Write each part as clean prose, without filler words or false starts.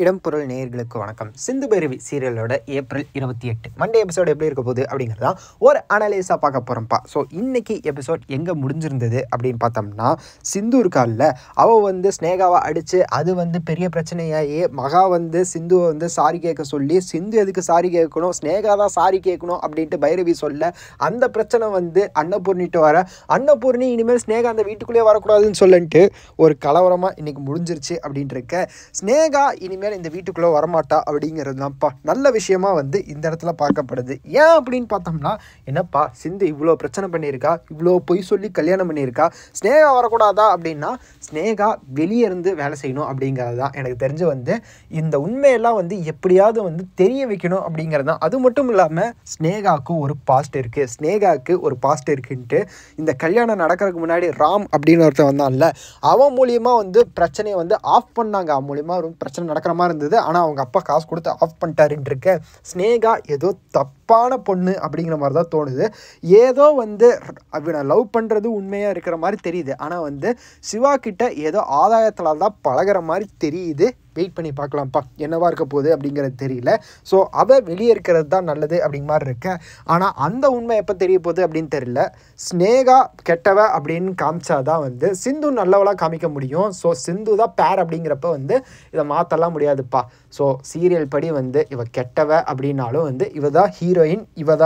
இடம் பொருள் நேயர்களுக்கு வணக்கம். Sindhu Bhairavi சீரியலோட April 28 Monday episode எப்படி இருக்க போகுது அப்படிங்கிறதா ஒரு அனலைஸாக பார்க்க போகிறோம்ப்பா. ஸோ இன்னைக்கு எபிசோட் எங்கே முடிஞ்சிருந்தது அப்படின்னு பார்த்தோம்னா, சிந்து இருக்கால, அவள் வந்து ஸ்னேகாவை அடித்து அது பெரிய பிரச்சனையாகி மகா சிந்துவை சாரி கேட்க சொல்லி, சிந்து எதுக்கு சாரி கேட்கணும், ஸ்னேகா தான் சாரி கேட்கணும் அப்படின்ட்டு பைரவி சொல்ல, அந்த பிரச்சனை அன்னபூர்ணிட்டு வர, அன்னபூர்ணி இனிமேல் ஸ்னேகா அந்த வீட்டுக்குள்ளேயே வரக்கூடாதுன்னு சொல்லிட்டு ஒரு கலவரமாக இன்னைக்கு முடிஞ்சிருச்சு அப்படின்ட்டு இருக்க. ஸ்னேகா இனிமேல் இந்த வீட்டுக்குள்ளே வரமாட்டா அப்படிங்கிறது தான்ப்பா நல்ல விஷயமா இந்த இடத்துல பார்க்கப்படுது. ஏன் அப்படின்னு பார்த்தோம்னா, என்னப்பா சிந்து இவ்வளோ பிரச்சனை பண்ணியிருக்கா, இவ்வளோ பொய் சொல்லி கல்யாணம் பண்ணியிருக்கா, ஸ்னேகா வரக்கூடாதா அப்படின்னா ஸ்னேகா வெளியே இருந்து வேலை செய்யணும் அப்படிங்கிறது தான் எனக்கு தெரிஞ்சு இந்த உண்மையெல்லாம் எப்படியாவது தெரிய வைக்கணும் அப்படிங்கிறது தான். அது மட்டும் இல்லாமல் ஸ்னேகாவுக்கு ஒரு பாஸ்ட் இருக்குது, ஸ்னேகாவுக்கு ஒரு பாஸ்ட் இருக்குன்ட்டு இந்த கல்யாணம் நடக்கிறதுக்கு முன்னாடி ராம் அப்படின்னு ஒருத்தன் வந்தான்ல, அவன் மூலியமாக பிரச்சனையை ஆஃப் பண்ணாங்க. அவன் மூலியமாக ஒரு பிரச்சனை நடக்கிற மாதிரி இருந்தது. ஆனால் அவங்க அப்பா காசு கொடுத்து ஆஃப் பண்ணிட்டாருன்னு இருக்க. ஸ்னேகா ஏதோ தப்பான பொண்ணு அப்படிங்கிற மாதிரி தான் தோணுது. ஏதோ அவனை லவ் பண்ணுறது உண்மையாக இருக்கிற மாதிரி தெரியுது. ஆனால் சிவா கிட்ட ஏதோ ஆதாயத்தில் தான் பழகிற மாதிரி தெரியுது. வெயிட் பண்ணி பார்க்கலாம்ப்பா, என்னவா இருக்க போகுது அப்படிங்கிறது தெரியல. ஸோ அவள் வெளியே இருக்கிறது தான் நல்லது அப்படிங்கிற மாதிரி இருக்க. ஆனால் அந்த உண்மை எப்போ தெரிய போகுது அப்படின்னு தெரியல. ஸ்னேகா கெட்டவ அப்படின்னு காமிச்சாதான் சிந்து நல்லவளாக காமிக்க முடியும். ஸோ சிந்து தான் பேர் அப்படிங்கிறப்ப இதை மாற்றலாம் முடியாதுப்பா. ஸோ சீரியல் படி இவ கெட்டவ அப்படின்னாலும் இவ தான் ஹீரோயின், இவ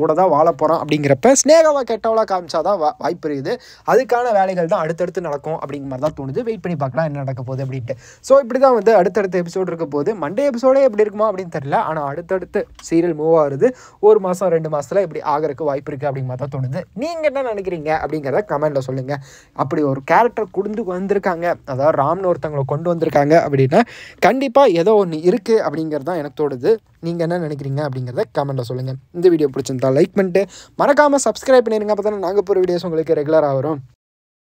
கூட தான் வாழ போகிறான் அப்படிங்கிறப்ப ஸ்னேகாவை கெட்டவளாக காமிச்சாதான் வாய்ப்பு இருக்குது. அதுக்கான வேலைகள் தான் அடுத்தடுத்து நடக்கும் அப்படிங்கிற மாதிரி தான் தோணுது. வெயிட் பண்ணி பார்க்கலாம் என்ன நடக்க போகுது அப்படின்ட்டு. ஸோ இப்படி தான் அடுத்தடுத்த எபிசோடு இருக்க போது. மண்டே எபிசோடே எப்படி இருக்குமா அப்படின்னு தெரியல. ஆனால் அடுத்தடுத்து சீரியல் மூவ் ஆகுது. ஒரு மாதம் 2 மாதத்தில் இப்படி ஆகிறதுக்கு வாய்ப்பு இருக்குது அப்படிங்கிற மாதிரி தான் தோணுது. நீங்கள் என்ன நினைக்கிறீங்க அப்படிங்கிறத கமெண்ட்டில் சொல்லுங்கள். அப்படி ஒரு கேரக்டர் கொண்டு வந்திருக்காங்க, அதாவது ராம்னு ஒருத்தவங்களை கொண்டு வந்திருக்காங்க அப்படின்னா கண்டிப்பாக ஏதோ ஒன்று இருக்குது அப்படிங்கிறது தான் எனக்கு தோணுது. நீங்கள் என்ன நினைக்கிறீங்க அப்படிங்கிறத கமெண்ட்டில் சொல்லுங்கள். இந்த வீடியோ பிடிச்சிருந்தா லைக் பண்ணிட்டு மறக்காமல் சப்ஸ்கிரைப் பண்ணிடுங்க. அப்போ தானே நாங்கள் போகிற வீடியோஸ் உங்களுக்கு ரெகுலராக வரும்.